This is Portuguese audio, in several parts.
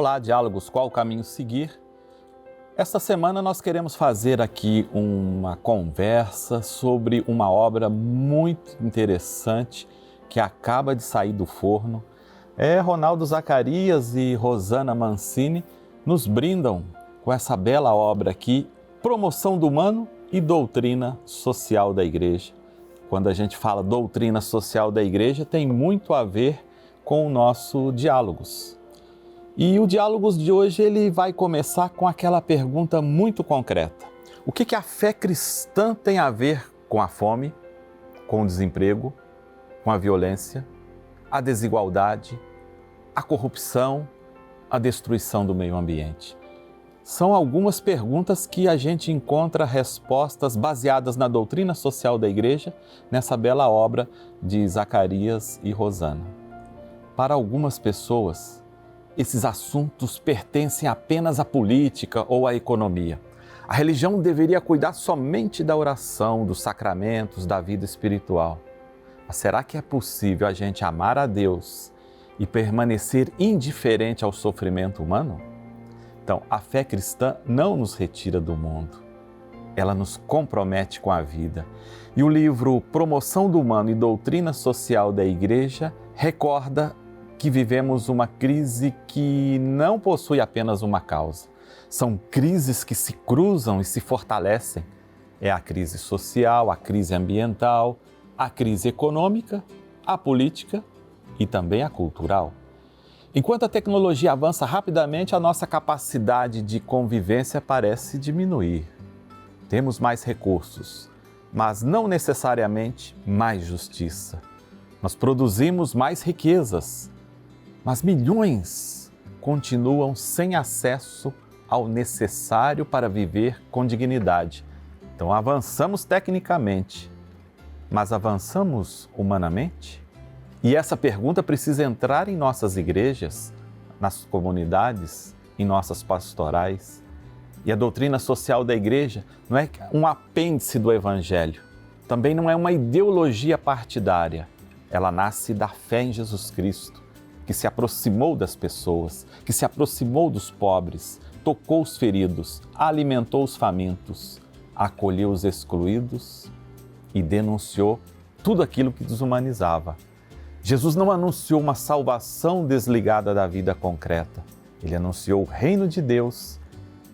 Olá, diálogos, qual o caminho seguir? Esta semana nós queremos fazer aqui uma conversa sobre uma obra muito interessante que acaba de sair do forno. Ronaldo Zacarias e Rosana Mancini nos brindam com essa bela obra aqui, Promoção do Humano e Doutrina Social da Igreja. Quando a gente fala doutrina social da Igreja, tem muito a ver com o nosso Diálogos. E o Diálogos de hoje ele vai começar com aquela pergunta muito concreta. O que a fé cristã tem a ver com a fome, com o desemprego, com a violência, a desigualdade, a corrupção, a destruição do meio ambiente? São algumas perguntas que a gente encontra respostas baseadas na doutrina social da Igreja, nessa bela obra de Zacarias e Rosana. Para algumas pessoas, esses assuntos pertencem apenas à política ou à economia. A religião deveria cuidar somente da oração, dos sacramentos, da vida espiritual. Mas será que é possível a gente amar a Deus e permanecer indiferente ao sofrimento humano? Então, a fé cristã não nos retira do mundo. Ela nos compromete com a vida. E o livro Promoção do Humano e Doutrina Social da Igreja recorda que vivemos uma crise que não possui apenas uma causa. São crises que se cruzam e se fortalecem. É a crise social, a crise ambiental, a crise econômica, a política e também a cultural. Enquanto a tecnologia avança rapidamente, a nossa capacidade de convivência parece diminuir. Temos mais recursos, mas não necessariamente mais justiça. Nós produzimos mais riquezas, mas milhões continuam sem acesso ao necessário para viver com dignidade. Então avançamos tecnicamente, mas avançamos humanamente? E essa pergunta precisa entrar em nossas igrejas, nas comunidades, em nossas pastorais. E a doutrina social da Igreja não é um apêndice do Evangelho, também não é uma ideologia partidária. Ela nasce da fé em Jesus Cristo, que se aproximou das pessoas, que se aproximou dos pobres, tocou os feridos, alimentou os famintos, acolheu os excluídos e denunciou tudo aquilo que desumanizava. Jesus não anunciou uma salvação desligada da vida concreta. Ele anunciou o reino de Deus,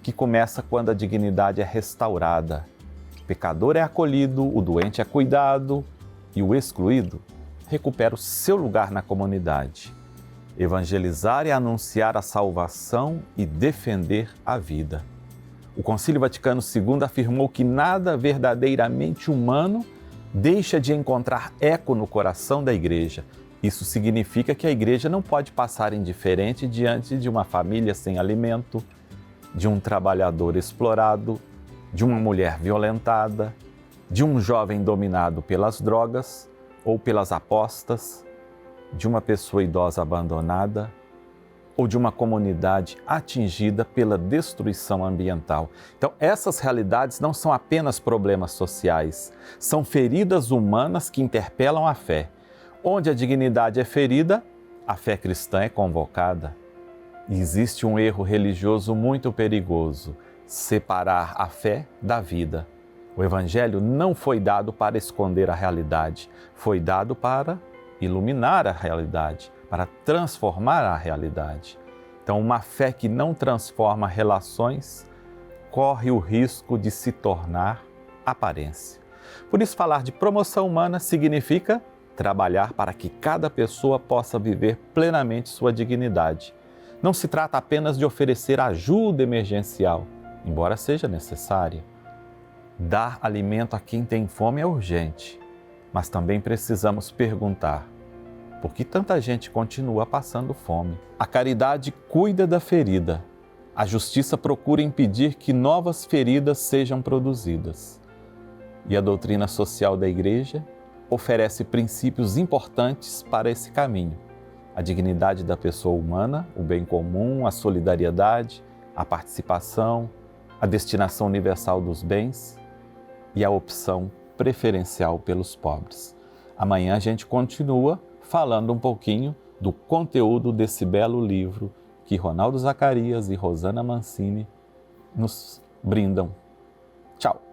que começa quando a dignidade é restaurada. O pecador é acolhido, o doente é cuidado e o excluído recupera o seu lugar na comunidade. Evangelizar é anunciar a salvação e defender a vida. O Concílio Vaticano II afirmou que nada verdadeiramente humano deixa de encontrar eco no coração da Igreja. Isso significa que a Igreja não pode passar indiferente diante de uma família sem alimento, de um trabalhador explorado, de uma mulher violentada, de um jovem dominado pelas drogas ou pelas apostas, de uma pessoa idosa abandonada ou de uma comunidade atingida pela destruição ambiental. Então, essas realidades não são apenas problemas sociais, são feridas humanas que interpelam a fé. Onde a dignidade é ferida, a fé cristã é convocada. E existe um erro religioso muito perigoso: separar a fé da vida. O Evangelho não foi dado para esconder a realidade, foi dado para iluminar a realidade, para transformar a realidade. Então, uma fé que não transforma relações corre o risco de se tornar aparência. Por isso, falar de promoção humana significa trabalhar para que cada pessoa possa viver plenamente sua dignidade. Não se trata apenas de oferecer ajuda emergencial, embora seja necessária. Dar alimento a quem tem fome é urgente, mas também precisamos perguntar: por que tanta gente continua passando fome? A caridade cuida da ferida. A justiça procura impedir que novas feridas sejam produzidas. E a doutrina social da Igreja oferece princípios importantes para esse caminho: a dignidade da pessoa humana, o bem comum, a solidariedade, a participação, a destinação universal dos bens e a opção preferencial pelos pobres. Amanhã a gente continua falando um pouquinho do conteúdo desse belo livro que Ronaldo Zacarias e Rosana Mancini nos brindam. Tchau!